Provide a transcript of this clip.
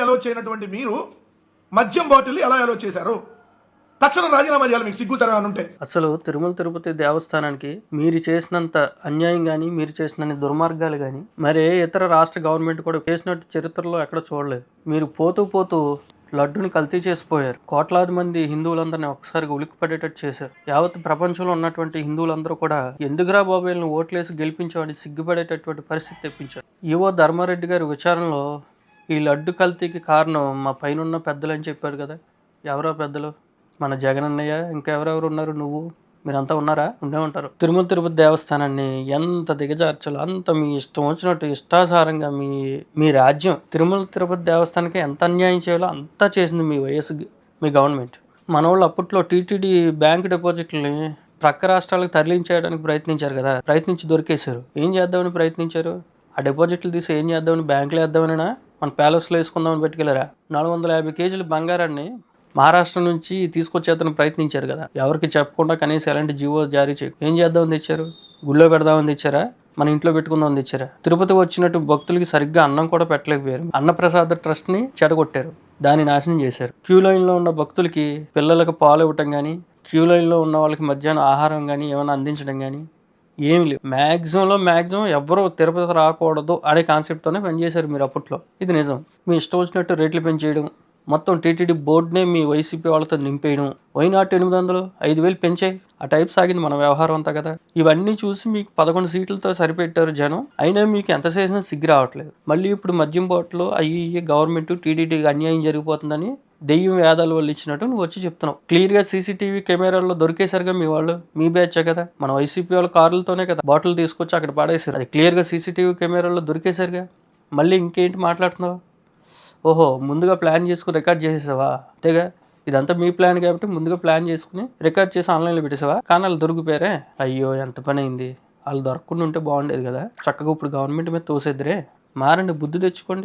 అలో చేయనటువంటి మీరు మద్యం బాటిల్ ఎలా అలో చేశారు? తక్షణం రాజీనామా చేయాలి. మీకు సిగ్గు సరే అని ఉంటే. అసలు తిరుమల తిరుపతి దేవస్థానానికి మీరు చేసినంత అన్యాయం కానీ, మీరు చేసిన దుర్మార్గాలు కానీ మరే ఇతర రాష్ట్ర గవర్నమెంట్ కూడా చేసినట్టు చరిత్రలో ఎక్కడ చూడలేదు. మీరు పోతూ పోతూ లడ్డుని కల్తీ చేసిపోయారు. కోట్లాది మంది హిందువులందరినీ ఒకసారిగా ఉలిక్కిపడేటట్టు చేశారు. యావత్ ప్రపంచంలో ఉన్నటువంటి హిందువులందరూ కూడా ఎందుకురా బాబు వీళ్ళని ఓట్లేసి గెలిపించామని సిగ్గుపడేటటువంటి పరిస్థితి తెప్పించారు. ఈవో ధర్మారెడ్డి గారి విచారణలో ఈ లడ్డు కల్తీకి కారణం మా పైన పెద్దలు అని చెప్పాడు కదా. ఎవరో పెద్దలు? మన జగన్ అన్నయ్య, ఇంకా ఎవరెవరు ఉన్నారు? మీరంతా ఉన్నారా? ఉండే ఉంటారు. తిరుమల తిరుపతి దేవస్థానాన్ని ఎంత దిగజార్చాలో అంత మీ ఇష్టం వచ్చినట్టు ఇష్టాసారంగా మీ రాజ్యం తిరుమల తిరుపతి దేవస్థానానికి ఎంత అన్యాయం చేయాలో అంతా చేసింది మీ గవర్నమెంట్. మన వాళ్ళు అప్పట్లో టీటీడీ బ్యాంక్ డిపాజిట్లని ప్రక్క రాష్ట్రాలకు తరలించేయడానికి ప్రయత్నించారు కదా. ప్రయత్నించి దొరికేశారు. ఏం చేద్దామని ప్రయత్నించారు? ఆ డిపాజిట్లు తీసి ఏం చేద్దామని, బ్యాంకులో వేద్దామనినా, మన ప్యాలెస్లో వేసుకుందామని పెట్టుకెళ్ళారా? 450 కేజీల బంగారాన్ని మహారాష్ట్ర నుంచి తీసుకొచ్చేతను ప్రయత్నించారు కదా. ఎవరికి చెప్పకుండా కనీసం ఎలాంటి జీవో జారీ చేయకు. ఏం చేద్దామని తెచ్చారు? గుళ్ళో పెడదామని తెచ్చారా? మన ఇంట్లో పెట్టుకుందామని తెచ్చారా? తిరుపతి వచ్చినట్టు భక్తులకి సరిగ్గా అన్నం కూడా పెట్టలేకపోయారు. అన్నప్రసాద ట్రస్ట్ని చెడగొట్టారు, దాన్ని నాశనం చేశారు. క్యూ లైన్లో ఉన్న భక్తులకి పిల్లలకు పాలు ఇవ్వటం కానీ, క్యూ లైన్లో ఉన్న వాళ్ళకి మధ్యాహ్నం ఆహారం కానీ ఏమైనా అందించడం కానీ ఏమి లేవు. మ్యాక్సిమం ఎవరు తిరుపతి రాకూడదు అనే కాన్సెప్ట్తోనే పనిచేశారు మీరు అప్పట్లో. ఇది నిజం. మీ ఇష్టం వచ్చినట్టు రేట్లు పెంచేయడం, మొత్తం టీటీడీ బోర్డునే మీ వైసీపీ వాళ్ళతో నింపేయడం, వైనాట్ 800, 5,000 పెంచాయి, ఆ టైప్ సాగింది మన వ్యవహారం అంతా కదా. ఇవన్నీ చూసి మీకు 11 సీట్లతో సరిపెట్టారు జనం. అయినా మీకు ఎంత చేసినా సిగ్గు రావట్లేదు. మళ్ళీ ఇప్పుడు మద్యం బాటిల్ అయ్యి గవర్నమెంట్ టీటీడీకి అన్యాయం జరిగిపోతుందని దెయ్యం వేదాల వాళ్ళు ఇచ్చినట్టు నువ్వు వచ్చి చెప్తున్నావు. క్లియర్గా సీసీటీవీ కెమెరాల్లో దొరికేసరిగా మీ వాళ్ళు, మీ బ్యాచే కదా. మన వైసీపీ వాళ్ళ కార్లతోనే కదా బాటిల్ తీసుకొచ్చి అక్కడ పాడేశారు. అది క్లియర్గా సీసీటీవీ కెమెరాల్లో దొరికేసరిగా మళ్ళీ ఇంకేంటి మాట్లాడుతున్నావు? ఓహో, ముందుగా ప్లాన్ చేసుకుని రికార్డ్ చేసేసావా? అంతేగా, ఇదంతా మీ ప్లాన్ కాబట్టి ముందుగా ప్లాన్ చేసుకుని రికార్డ్ చేసి ఆన్లైన్లో పెట్టేసావా? కానీ వాళ్ళు దొరికిపోయారే. అయ్యో, ఎంత పని అయింది. వాళ్ళు దొరకకుండా ఉంటే బాగుండేది కదా. చక్కగా ఇప్పుడు గవర్నమెంట్ మీద తోసేద్దరే. మారండి, బుద్ధి తెచ్చుకోండి.